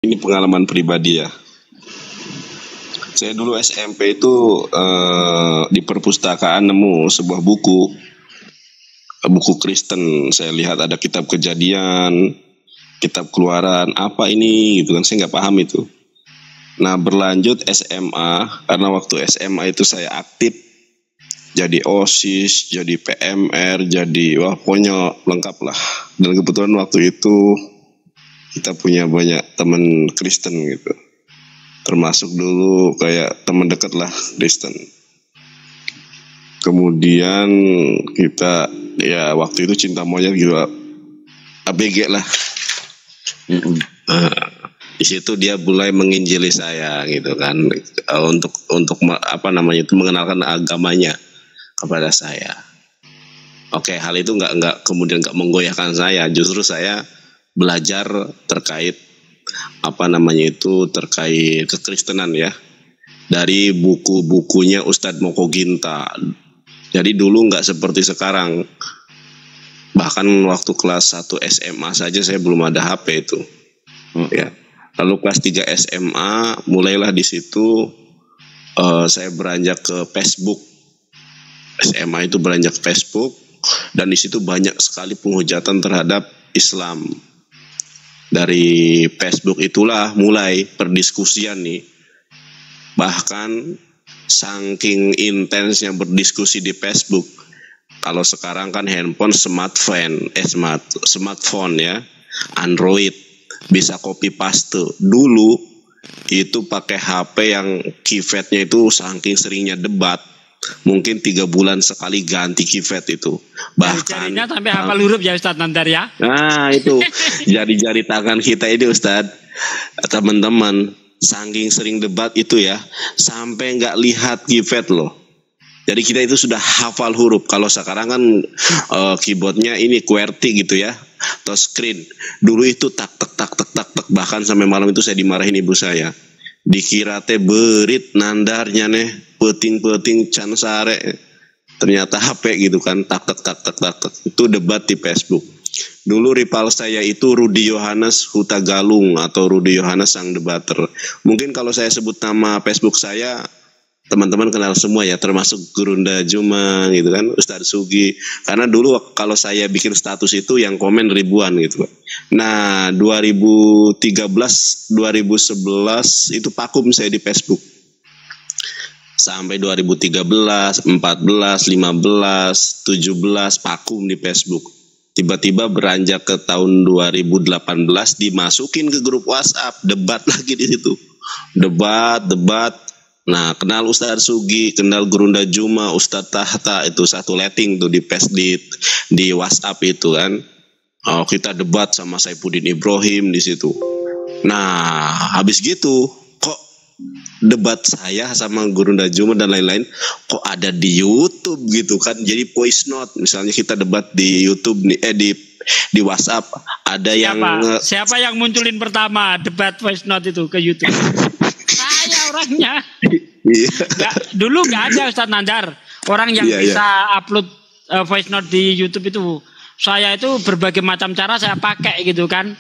Ini pengalaman pribadi ya. Saya dulu SMP itu di perpustakaan nemu sebuah buku Kristen. Saya lihat ada kitab Kejadian, kitab Keluaran, apa ini gitu kan, saya nggak paham itu. Nah berlanjut SMA, karena waktu SMA itu saya aktif jadi OSIS, jadi PMR, jadi pokoknya lengkap lah. Dan kebetulan waktu itu kita punya banyak teman Kristen gitu. Termasuk dulu kayak teman dekat lah Kristen. Kemudian kita ya waktu itu cinta monyet gitu, ABG lah. Di situ dia mulai menginjili saya gitu kan, untuk apa namanya itu, mengenalkan agamanya kepada saya. Oke, hal itu nggak kemudian nggak menggoyahkan saya, justru saya belajar terkait apa namanya itu, terkait kekristenan ya, dari buku-bukunya Ustadz Moko Ginta. Jadi dulu nggak seperti sekarang. Bahkan waktu kelas 1 SMA saja saya belum ada HP itu. Ya. Lalu kelas 3 SMA mulailah di situ saya beranjak ke Facebook. SMA itu beranjak ke Facebook, dan di situ banyak sekali penghujatan terhadap Islam. Dari Facebook itulah mulai perdiskusian nih. Bahkan saking intensnya berdiskusi di Facebook. Kalau sekarang kan handphone smartphone ya, Android, bisa copy paste. Dulu itu pakai HP yang keypadnya itu saking seringnya debat, mungkin 3 bulan sekali ganti keypad itu. Bahkan jarinya sampai hafal huruf ya Ustadz Nandar ya. Nah itu jari-jari tangan kita ini Ustadz, teman-teman, saking sering debat itu ya, sampai nggak lihat keypad loh. Jadi kita itu sudah hafal huruf. Kalau sekarang kan keyboardnya ini QWERTY gitu ya, touchscreen. Dulu itu tak tak tak tak tak tak. Bahkan sampai malam itu saya dimarahin ibu saya. Dikira teh berit nandarnya nih, peting-peting can sare. Ternyata HP gitu kan, tak tak tak tak tak tak. Itu debat di Facebook. Dulu rival saya itu Rudi Yohanes Hutagalung atau Rudi Yohanes sang debater. Mungkin kalau saya sebut nama Facebook saya, teman-teman kenal semua ya, termasuk Gurunda Juma gitu kan, Ustadz Sugi. Karena dulu kalau saya bikin status itu yang komen ribuan gitu. Nah 2013, 2011 itu vakum saya di Facebook. Sampai 2013, 14, 15, 17 vakum di Facebook. Tiba-tiba beranjak ke tahun 2018 dimasukin ke grup WhatsApp, debat lagi di situ. Debat. Nah, kenal Ustadz Sugi, kenal Gurunda Juma, Ustadz Tahta, itu satu letting tuh di WhatsApp itu kan. Oh, kita debat sama Saifuddin Ibrahim di situ. Nah, habis gitu kok debat saya sama Gurunda Juma dan lain-lain kok ada di YouTube gitu kan. Jadi voice note, misalnya kita debat di YouTube nih, di WhatsApp ada siapa yang munculin pertama debat voice note itu ke YouTube? Saya orangnya. Dulu nggak ada Ustadz Nandar orang yang bisa upload voice note di YouTube itu. Saya itu berbagai macam cara saya pakai gitu kan.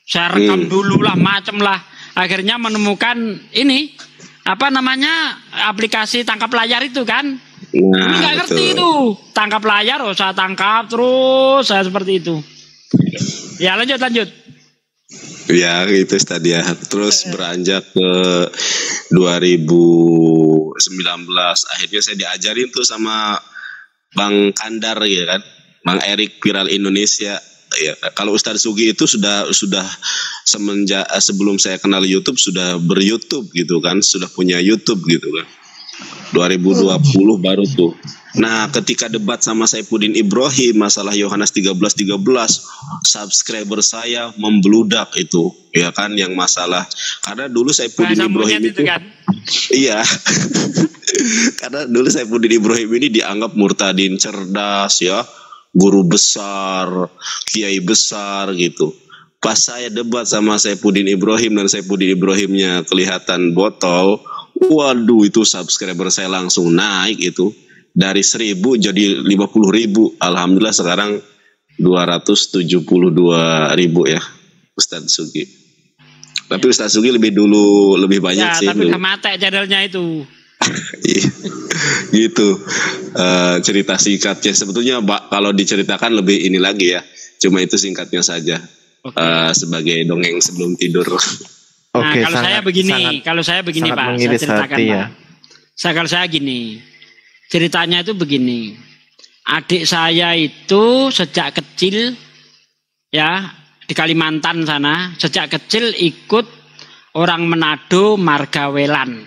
Saya rekam dulu lah, macem lah. Akhirnya menemukan ini apa namanya, aplikasi tangkap layar itu kan. Nah, nggak ngerti itu tangkap layar, saya tangkap terus, saya seperti itu. Ya lanjut. Ya itu tadi ya. Terus beranjak ke 2019 akhirnya saya diajarin tuh sama Bang Kandar ya kan, Bang Erik Viral Indonesia. Ya, kalau Ustadz Sugi itu sudah semenjak sebelum saya kenal YouTube sudah ber-YouTube gitu kan, sudah punya YouTube gitu kan. 2020 baru tuh. Nah, ketika debat sama Saifuddin Ibrahim masalah Yohanes 13:13, subscriber saya membludak itu, ya kan, yang masalah karena dulu Saifuddin Ibrahim itu kan? Iya. Karena dulu Saifuddin Ibrahim ini dianggap murtadin cerdas ya, guru besar, kiai besar gitu. Pas saya debat sama Saifuddin Ibrahim dan Saifuddin Ibrahimnya kelihatan botol, waduh itu subscriber saya langsung naik itu. Dari 1.000 jadi 50.000. Alhamdulillah sekarang 272.000 ya Ustadz Sugi. Tapi Ustaz Sugi lebih banyak ya, sih. Tapi udah mati channelnya itu. Gitu cerita singkatnya. Sebetulnya kalau diceritakan lebih ini lagi ya. Cuma itu singkatnya saja. Sebagai dongeng sebelum tidur. Nah, kalau saya begini Pak, saya ceritakan Pak. Kalau saya gini, ceritanya itu begini. Adik saya itu sejak kecil ya di Kalimantan sana, sejak kecil ikut orang Manado margawelan.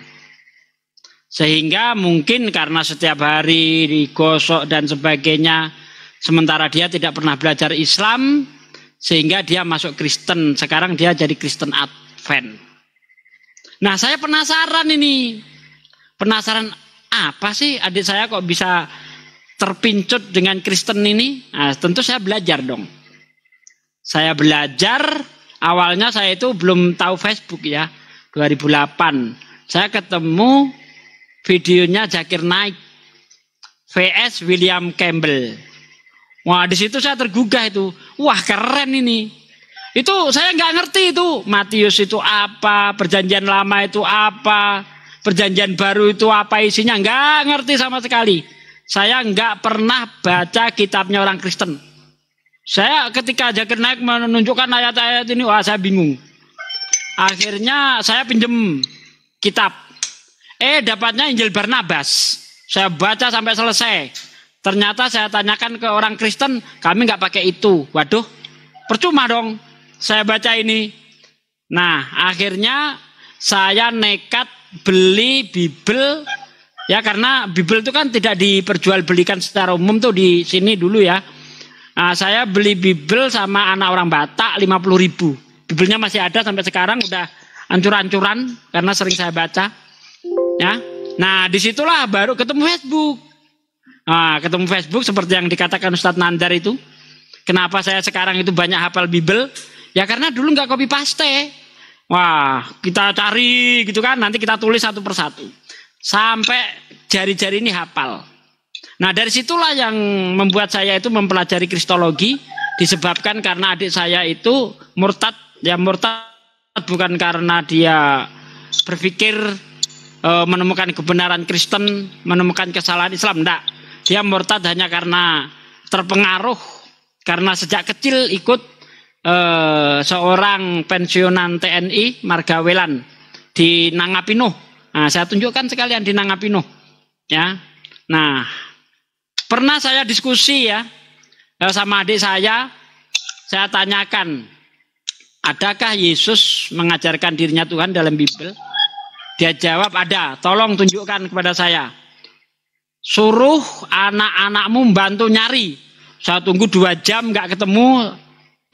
Sehingga mungkin karena setiap hari digosok dan sebagainya, sementara dia tidak pernah belajar Islam, sehingga dia masuk Kristen. Sekarang dia jadi Kristen Advent. Nah, saya penasaran ini. Penasaran apa sih adik saya kok bisa terpincut dengan Kristen ini? Nah, tentu saya belajar dong. Saya belajar, awalnya saya itu belum tahu Facebook ya, 2008. Saya ketemu videonya Zakir Naik, VS William Campbell. Wah, di situ saya tergugah itu. Wah, keren ini. Itu saya nggak ngerti itu. Matius itu apa, Perjanjian Lama itu apa, Perjanjian Baru itu apa isinya. Nggak ngerti sama sekali. Saya nggak pernah baca kitabnya orang Kristen. Saya ketika Zakir Naik menunjukkan ayat-ayat ini, wah saya bingung. Akhirnya saya pinjem kitab. Dapatnya Injil Barnabas. Saya baca sampai selesai. Ternyata saya tanyakan ke orang Kristen, kami nggak pakai itu. Waduh, percuma dong. Saya baca ini. Nah, akhirnya saya nekat beli Bible. Ya, karena Bible itu kan tidak diperjualbelikan secara umum tuh di sini dulu ya. Nah, saya beli Bible sama anak orang Batak 50.000. Biblenya masih ada sampai sekarang, udah hancur-hancuran karena sering saya baca. Ya, nah disitulah baru ketemu Facebook. Nah, ketemu Facebook seperti yang dikatakan Ustadz Nandar itu. Kenapa saya sekarang itu banyak hafal Bible? Ya karena dulu nggak copy paste. Wah, kita cari gitu kan, nanti kita tulis satu persatu. Sampai jari-jari ini hafal. Nah, dari situlah yang membuat saya itu mempelajari Kristologi, disebabkan karena adik saya itu murtad. Ya, murtad bukan karena dia berpikir menemukan kebenaran Kristen, menemukan kesalahan Islam, enggak. Dia murtad hanya karena terpengaruh, karena sejak kecil ikut seorang pensiunan TNI margawelan di Nangapino. Nah, saya tunjukkan sekalian di Nangapino. Ya, nah, pernah saya diskusi ya sama adik saya tanyakan, adakah Yesus mengajarkan dirinya Tuhan dalam Bible? Dia jawab ada, tolong tunjukkan kepada saya. Suruh anak-anakmu bantu nyari. Saya tunggu 2 jam nggak ketemu.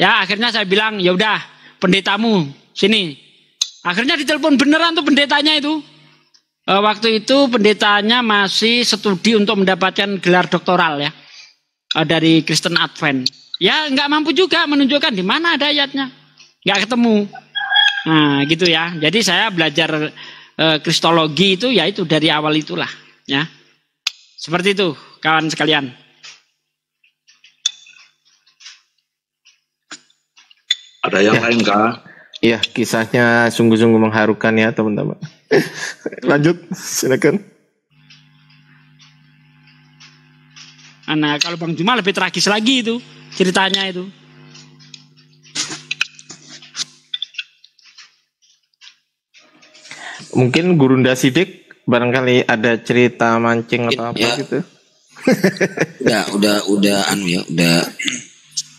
Ya, akhirnya saya bilang, ya udah, pendetamu sini. Akhirnya ditelepon beneran tuh pendetanya itu. Waktu itu pendetanya masih studi untuk mendapatkan gelar doktoral ya, dari Kristen Advent. Ya nggak mampu juga menunjukkan di mana ada ayatnya, nggak ketemu. Nah gitu ya. Jadi saya belajar Kristologi itu ya itu dari awal itulah ya. Seperti itu kawan sekalian. Ada yang lain kah? Iya, kisahnya sungguh-sungguh mengharukan ya teman-teman. Lanjut, silakan. Nah, kalau Bang Juma lebih tragis lagi itu ceritanya itu. Mungkin Gurunda Sidik barangkali ada cerita mancing atau apa ya, gitu.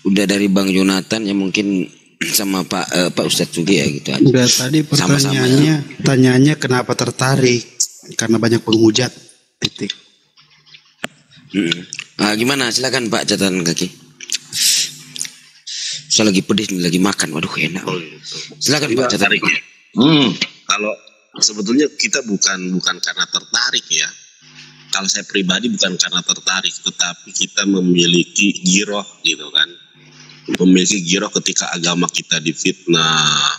Udah dari Bang Jonathan ya mungkin sama Pak Ustadz juga ya gitu aja. Udah tadi pertanyaannya kenapa tertarik? Karena banyak penghujat. Titik. Gimana? Silakan Pak catatan kaki. Saya lagi pedih nih, lagi makan. Waduh enak. Silakan Pak catatan. Kalau sebetulnya kita bukan karena tertarik ya. Kalau saya pribadi bukan karena tertarik, tetapi kita memiliki giroh gitu kan. Memiliki giroh ketika agama kita difitnah,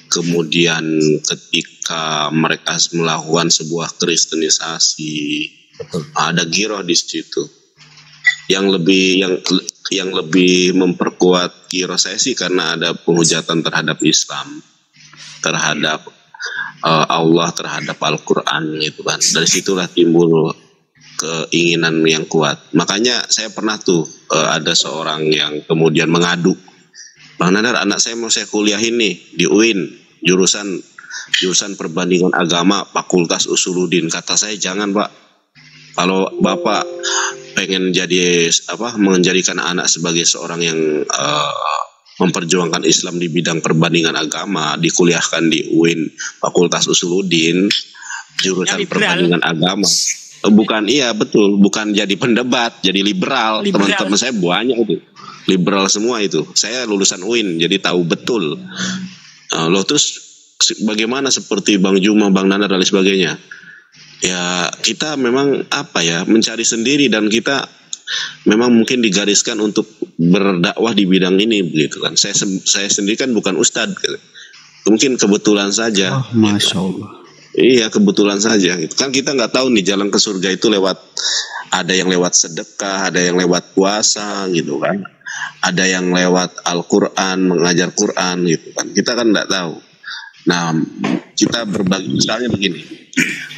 kemudian ketika mereka melakukan sebuah kristenisasi, ada giroh di situ. Yang lebih memperkuat giroh saya sih karena ada penghujatan terhadap Islam. terhadap Allah, terhadap Al-Quran gitu kan. Dari situlah timbul keinginan yang kuat. Makanya saya pernah tuh ada seorang yang kemudian mengadu, Bang Nandar, anak saya mau saya kuliahin nih di UIN, jurusan perbandingan agama, Fakultas Usuluddin. Kata saya, jangan Pak. Kalau Bapak pengen menjadikan anak sebagai seorang yang memperjuangkan Islam di bidang perbandingan agama, dikuliahkan di UIN Fakultas Usuluddin, jurusan perbandingan agama. Bukan, iya betul, bukan jadi pendebat, jadi liberal. Teman-teman saya banyak itu, liberal semua itu. Saya lulusan UIN, jadi tahu betul. Loh, terus bagaimana seperti Bang Juma, Bang Nandar dan lain sebagainya? Ya kita memang mencari sendiri, dan kita memang mungkin digariskan untuk berdakwah di bidang ini begitu kan. Saya sendiri kan bukan ustadz gitu. Mungkin kebetulan saja. Masya Allah. Iya, kebetulan saja gitu. Kan kita nggak tahu nih jalan ke surga itu ada yang lewat sedekah, ada yang lewat puasa gitu kan. Ada yang lewat Al-Quran, mengajar Quran gitu kan. Kita kan nggak tahu. Nah, kita berbagi, misalnya begini,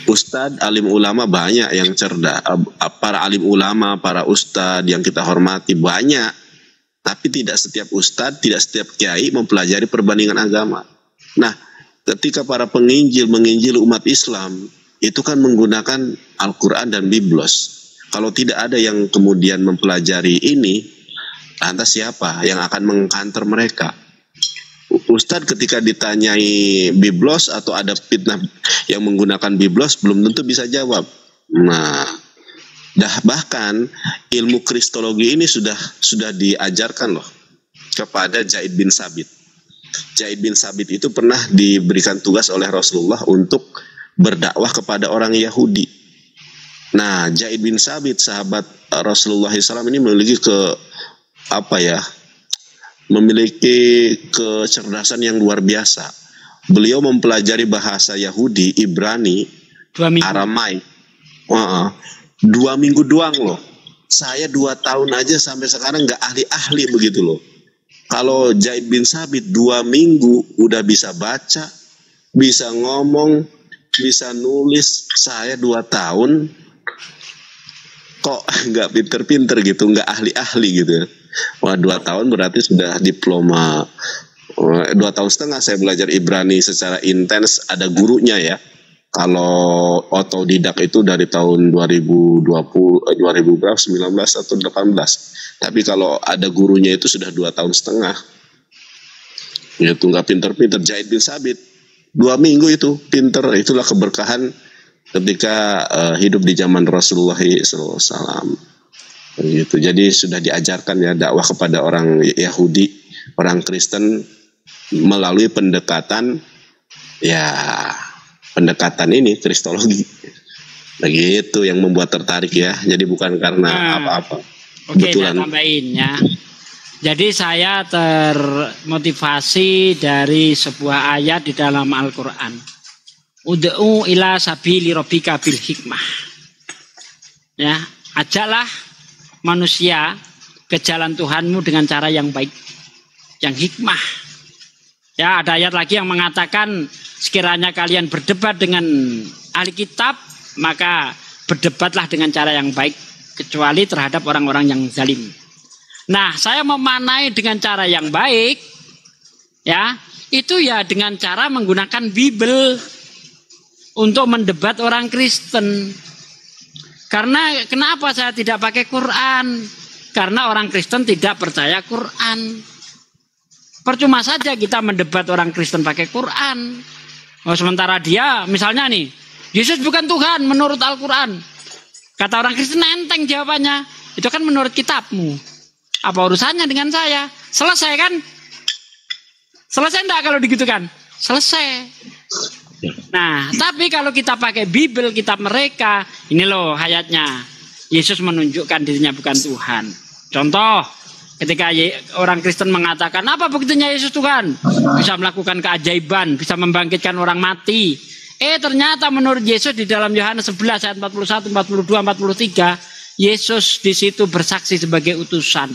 ustadz, alim ulama banyak yang cerdas, para alim ulama, para ustadz yang kita hormati banyak, tapi tidak setiap ustadz, tidak setiap kiai mempelajari perbandingan agama. Nah, ketika para penginjil menginjil umat Islam, itu kan menggunakan Al-Quran dan Biblos. Kalau tidak ada yang kemudian mempelajari ini, lantas siapa yang akan mengkanter mereka? Ustadz ketika ditanyai Biblos atau ada fitnah yang menggunakan Biblos belum tentu bisa jawab. Nah, bahkan ilmu kristologi ini sudah diajarkan loh kepada Zaid bin Sabit. Zaid bin Sabit itu pernah diberikan tugas oleh Rasulullah untuk berdakwah kepada orang Yahudi. Nah, Zaid bin Sabit, sahabat Rasulullah SAW ini memiliki kecerdasan yang luar biasa. Beliau mempelajari bahasa Yahudi, Ibrani, Aramai. 2 minggu doang loh. Saya 2 tahun aja sampai sekarang nggak ahli-ahli begitu loh. Kalau Zaid bin Sabit 2 minggu udah bisa baca, bisa ngomong, bisa nulis. Saya 2 tahun kok nggak pinter-pinter gitu, nggak ahli-ahli gitu. Wah, 2 tahun berarti sudah diploma. 2 tahun setengah saya belajar Ibrani secara intens, ada gurunya ya. Kalau otodidak itu dari tahun 2019 atau 18. Tapi kalau ada gurunya itu sudah 2 tahun setengah. Itu nggak pinter-pinter. Zaid bin Sabit 2 minggu itu pinter. Itulah keberkahan ketika hidup di zaman Rasulullah SAW. Gitu. Jadi sudah diajarkan ya dakwah kepada orang Yahudi, orang Kristen melalui pendekatan ini kristologi. Begitu yang membuat tertarik ya. Jadi bukan karena apa-apa. Oke, saya tambahin ya. Jadi saya termotivasi dari sebuah ayat di dalam Al-Quran. Ud'u ila sabili rabbika bil hikmah. Ya, ajaklah manusia ke jalan Tuhanmu dengan cara yang baik, yang hikmah. Ya, ada ayat lagi yang mengatakan sekiranya kalian berdebat dengan ahli kitab, maka berdebatlah dengan cara yang baik, kecuali terhadap orang-orang yang zalim. Nah, saya memanai dengan cara yang baik, ya, itu ya dengan cara menggunakan Bible untuk mendebat orang Kristen. Karena kenapa saya tidak pakai Quran? Karena orang Kristen tidak percaya Quran. Percuma saja kita mendebat orang Kristen pakai Quran. Sementara dia, misalnya nih, Yesus bukan Tuhan menurut Al-Quran. Kata orang Kristen, enteng jawabannya. Itu kan menurut kitabmu. Apa urusannya dengan saya? Selesai kan? Selesai enggak kalau digitukan? Selesai. Nah, tapi kalau kita pakai Bible, kitab mereka, ini loh ayatnya. Yesus menunjukkan dirinya bukan Tuhan. Contoh, ketika orang Kristen mengatakan, apa buktinya Yesus Tuhan? Bisa melakukan keajaiban, bisa membangkitkan orang mati. Ternyata menurut Yesus di dalam Yohanes 11 ayat 41, 42, 43, Yesus di situ bersaksi sebagai utusan.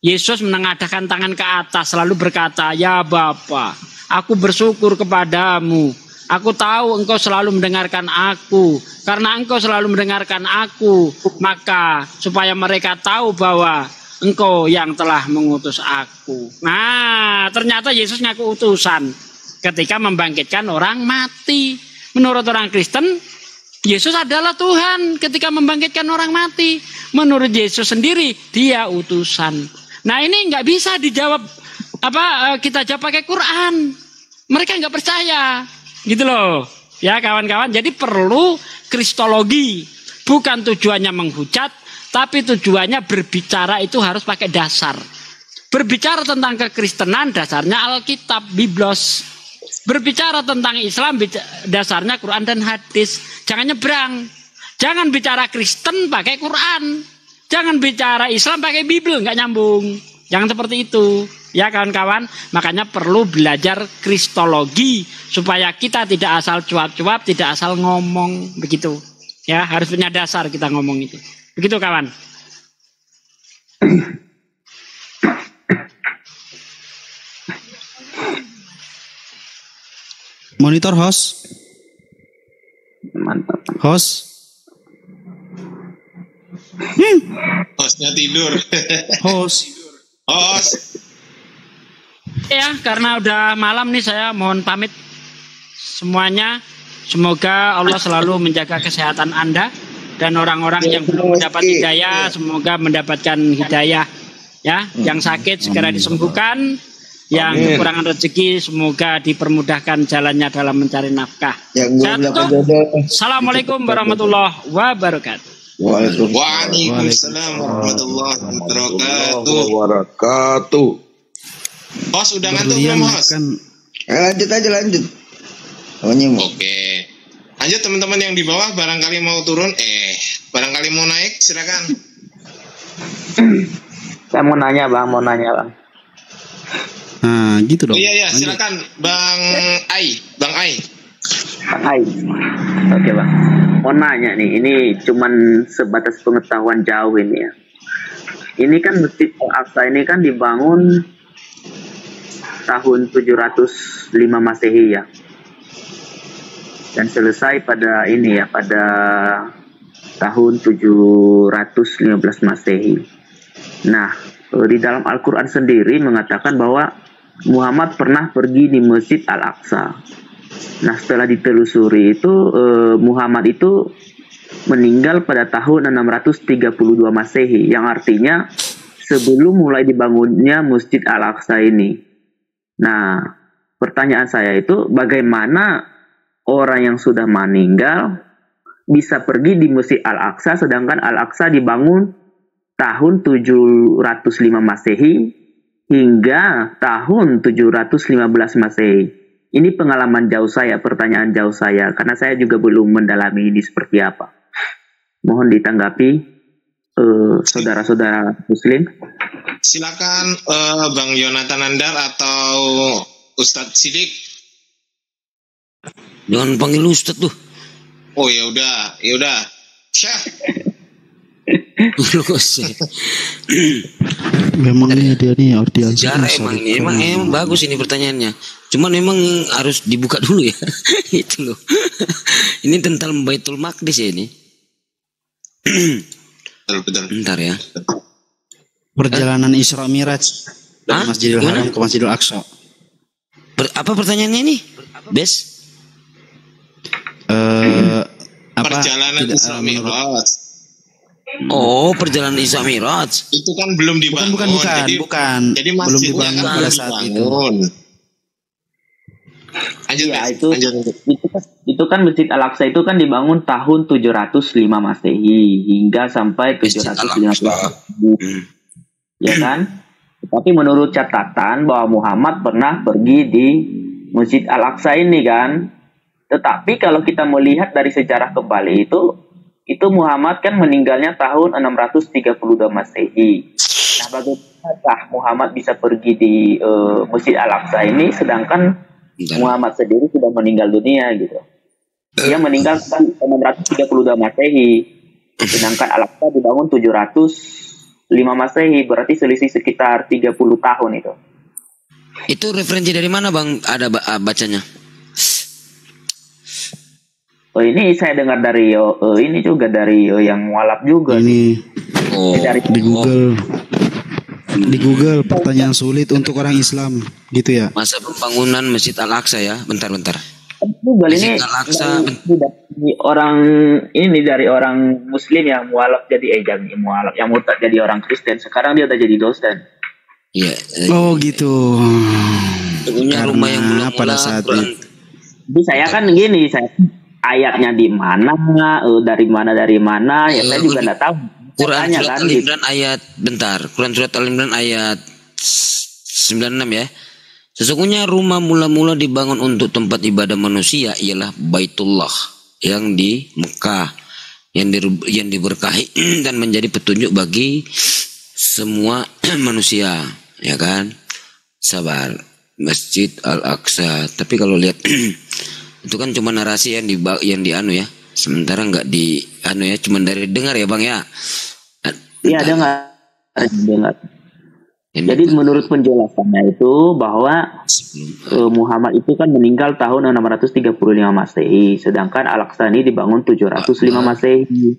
Yesus menengadahkan tangan ke atas, lalu berkata, ya Bapa, Aku bersyukur kepadamu. Aku tahu engkau selalu mendengarkan aku. Karena engkau selalu mendengarkan aku, maka supaya mereka tahu bahwa engkau yang telah mengutus aku. Nah, ternyata Yesus ngaku utusan ketika membangkitkan orang mati. Menurut orang Kristen, Yesus adalah Tuhan ketika membangkitkan orang mati. Menurut Yesus sendiri, dia utusan. Nah, ini nggak bisa dijawab kita jawab pakai Quran. Mereka nggak percaya. Gitu loh, ya kawan-kawan. Jadi perlu kristologi, bukan tujuannya menghujat, tapi tujuannya berbicara itu harus pakai dasar. Berbicara tentang kekristenan dasarnya Alkitab, Biblos. Berbicara tentang Islam dasarnya Quran dan hadis. Jangan nyebrang. Jangan bicara Kristen pakai Quran. Jangan bicara Islam pakai Bible, nggak nyambung. Jangan seperti itu. Ya kawan-kawan, makanya perlu belajar kristologi supaya kita tidak asal cuap-cuap, tidak asal ngomong begitu. Ya, harus punya dasar kita ngomong itu. Begitu kawan. Monitor host. Mantap. Host. Hostnya tidur. Host. Ya, karena udah malam nih saya mohon pamit semuanya. Semoga Allah selalu menjaga kesehatan Anda dan orang-orang yang belum mendapat hidayah semoga mendapatkan hidayah. Ya, yang sakit segera disembuhkan, yang kekurangan rezeki semoga dipermudahkan jalannya dalam mencari nafkah. Assalamualaikum warahmatullahi wabarakatuh. Waalaikumsalam warahmatullahi wabarakatuh. Host udah ngantuk belum host? Lanjut. Oke. Lanjut teman-teman yang di bawah barangkali mau turun, barangkali mau naik silakan. Saya mau nanya bang. Nah gitu dong. Iya silakan Bang Ai. Bang Ai. Oke bang. Mau nanya nih, ini cuman sebatas pengetahuan jauh ini ya. Ini kan Masjid Al-Aqsa ini kan dibangun tahun 705 Masehi ya. Dan selesai pada tahun 715 Masehi. Nah, di dalam Al-Qur'an sendiri mengatakan bahwa Muhammad pernah pergi di Masjid Al-Aqsa. Nah, setelah ditelusuri itu Muhammad itu meninggal pada tahun 632 Masehi, yang artinya sebelum mulai dibangunnya Masjid Al-Aqsa ini. Nah, pertanyaan saya itu bagaimana orang yang sudah meninggal bisa pergi di Masjid Al-Aqsa sedangkan Al-Aqsa dibangun tahun 705 Masehi hingga tahun 715 Masehi. Ini pengalaman jauh saya, pertanyaan jauh saya, karena saya juga belum mendalami ini seperti apa. Mohon ditanggapi saudara-saudara Muslim. Silakan Bang Yonatan Nandar atau Ustadz Sidik. Jangan panggil Ustadz tuh. Oh ya udah. Syah. Memangnya dia nih audiens. Emang bagus ini pertanyaannya. Cuman memang harus dibuka dulu ya. Itu loh. Ini tentang Baitul Maqdis ya ini. Betul. Bentar ya. Perjalanan Isra Miraj dari Masjidil Haram ke Masjidil Aqsa. Apa pertanyaannya ini? Bes? Perjalanan Isra Miraj. Oh, perjalanan Isra Miraj. Itu kan belum dibangun. Bukan. Jadi belum dibangun pada saat itu. Itu kan Masjid Al-Aqsa itu kan dibangun tahun 705 Masehi hingga sampai 715. Ya kan? Tapi menurut catatan bahwa Muhammad pernah pergi di Masjid Al-Aqsa ini kan. Tetapi kalau kita melihat dari sejarah kembali itu Muhammad kan meninggalnya tahun 632 Masehi. Nah, bagaimana Muhammad bisa pergi di Masjid Al-Aqsa ini sedangkan Muhammad sendiri sudah meninggal dunia gitu. Dia meninggal tahun 632 Masehi. Sedangkan Al-Aqsa dibangun 705 Masehi, berarti selisih sekitar 30 tahun itu. Itu referensi dari mana Bang? Ada bacanya? Oh ini saya dengar dari ini juga dari yang mualaf juga. Ini Dari di Google. Di Google pertanyaan sulit untuk orang Islam gitu ya. Masa pembangunan Masjid Al-Aqsa ya. Bentar. Google ini Masjid Al-Aqsa. dari orang ini dari orang Muslim yang mualaf jadi jadi mualaf yang murtad jadi orang Kristen. Sekarang dia udah jadi dosen. Iya. Oh gitu. Punya rumah yang Karena pada saat itu. Jadi saya kan gini, saya ayatnya di mana, dari mana ya saya juga nggak tahu. Quran Tanya, surat kan, Al-Imran ayat Quran surat Al-Imran ayat 96 ya. Sesungguhnya rumah mula-mula dibangun untuk tempat ibadah manusia ialah Baitullah yang di Mekah yang diberkahi dan menjadi petunjuk bagi semua manusia, ya kan? Sabar. Masjid Al-Aqsa. Tapi kalau lihat itu kan cuma narasi yang di anu ya. Sementara nggak di anu ya, cuma dari dengar ya Bang ya. Iya dengar. Jadi menurut penjelasannya itu bahwa Muhammad itu kan meninggal tahun 635 Masehi, sedangkan Al-Aqsa ini dibangun 705 Masehi.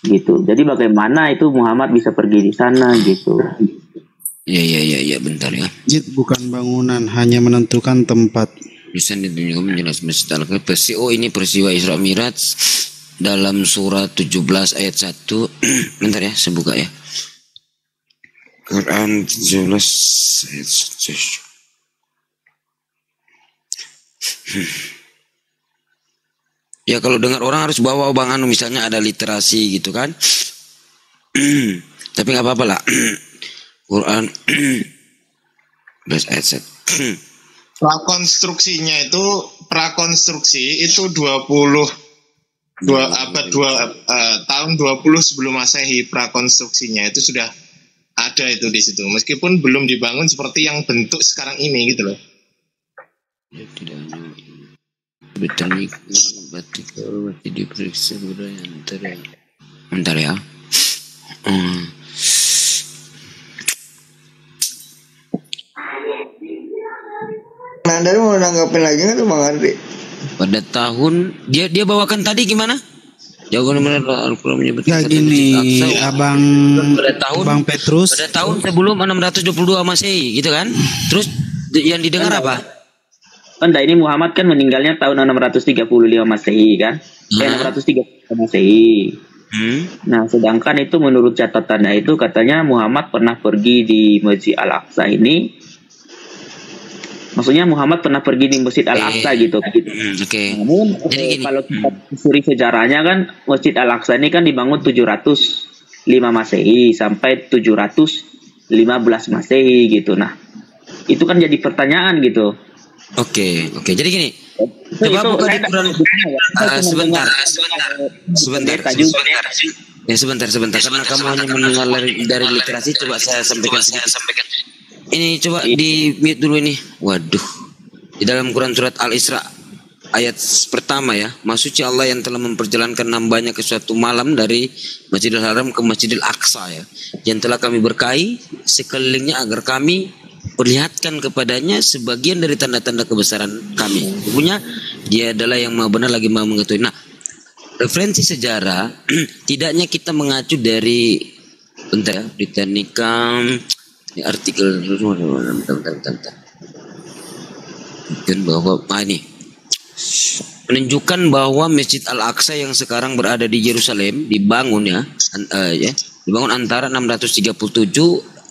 Gitu. Jadi bagaimana itu Muhammad bisa pergi di sana gitu. Iya, bentar ya. Masjid bukan bangunan, hanya menentukan tempat. Bisa ditunjukkan menjelaskan Masjid Al-Aqsa. Oh ini peristiwa Isra Miraj dalam surat 17 ayat 1. Bentar ya, saya buka ya. Quran 17 ayat 1. Ya kalau dengar orang harus bawa Bang Anu, misalnya ada literasi gitu kan. Tapi nggak apa-apa lah. Quran 11 ayat 1. Prakonstruksi itu tahun 20 sebelum Masehi. Prakonstruksinya itu sudah ada itu di situ. Meskipun belum dibangun seperti yang bentuk sekarang ini gitu loh. Ya, tidak bertani batik diperiksa budaya antara ya. Nah, dari mau nanggapin lagi nggak tuh Bang Andri? Pada tahun dia bawakan tadi gimana? Jawaban benar Al-Quran menyebutkan ya gini, Bang Petrus. Pada tahun sebelum 622 Masehi, gitu kan? Terus yang didengar apa? Kan ini Muhammad kan meninggalnya tahun 635 Masehi kan? 635 Masehi. Nah, sedangkan itu menurut catatannya itu katanya Muhammad pernah pergi di Masjid Al-Aqsa ini. Maksudnya Muhammad pernah pergi di Masjid Al-Aqsa gitu. Namun kalau kita telusuri sejarahnya kan Masjid Al-Aqsa ini kan dibangun 705 Masehi sampai 715 Masehi gitu. Nah, itu kan jadi pertanyaan gitu. Oke. Jadi gini. Coba buka di Quran. Sebentar. Karena kamu hanya mendengar dari literasi, coba saya sampaikan sedikit. Ini coba di mute dulu ini. Waduh. Di dalam Quran surat Al-Isra ayat pertama ya. Maksudnya Allah yang telah memperjalankan hambanya ke suatu malam dari Masjidil Haram ke Masjidil Aqsa ya. Yang telah kami berkahi sekelilingnya agar kami perlihatkan kepadanya sebagian dari tanda-tanda kebesaran kami. Punya dia adalah yang maha benar lagi maha mengetahui. Nah, referensi sejarah tidaknya kita mengacu dari bentar ya, Britannica artikel bahwa ini menunjukkan bahwa Masjid Al-Aqsa yang sekarang berada di Yerusalem dibangun dibangun antara 637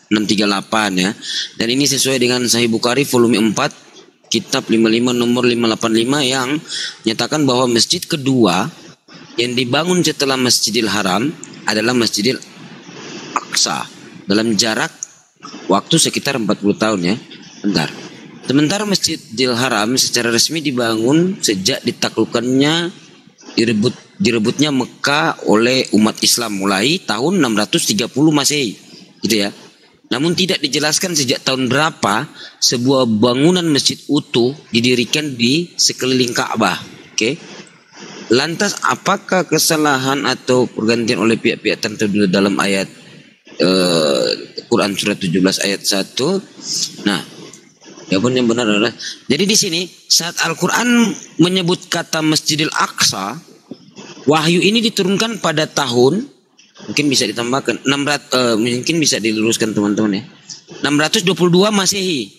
638 ya. Dan ini sesuai dengan Sahih Bukhari volume 4 kitab 55 nomor 585 yang menyatakan bahwa masjid kedua yang dibangun setelah Masjidil Haram adalah Masjidil Aqsa dalam jarak waktu sekitar 40 tahun ya. Bentar. Sementara Masjidil Haram secara resmi dibangun sejak ditaklukkannya direbutnya Mekah oleh umat Islam mulai tahun 630 Masehi. Gitu ya. Namun tidak dijelaskan sejak tahun berapa sebuah bangunan masjid utuh didirikan di sekeliling Ka'bah. Oke. Lantas apakah kesalahan atau pergantian oleh pihak-pihak tertentu dalam ayat Quran surat 17 ayat 1. Nah, Ya pun yang benar adalah. Jadi di sini saat Al-Quran menyebut kata Masjidil Aqsa, wahyu ini diturunkan pada tahun, mungkin bisa ditambahkan 600, mungkin bisa diluruskan teman-teman ya. 622 Masehi.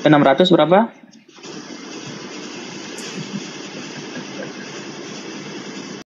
600 berapa?